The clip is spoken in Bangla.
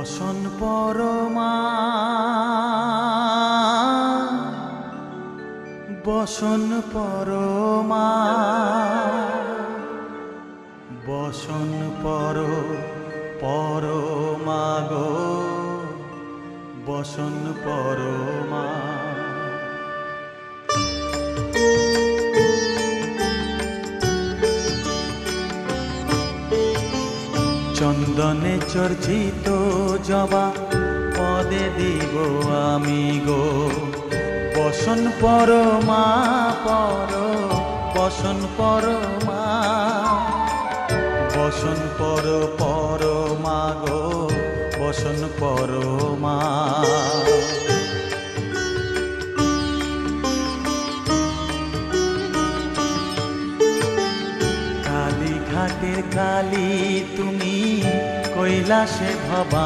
বসন পরমা বসন পরমা বসন পরমা গো বসন পরমা। চন্দনে চর্চিত জবা পদে দিব আমি গো বসন পরমা বসন পরমা বসন পরমা গো বসন পরমা। কালীঘাটের কালী তুমি কৈলাসে ভবা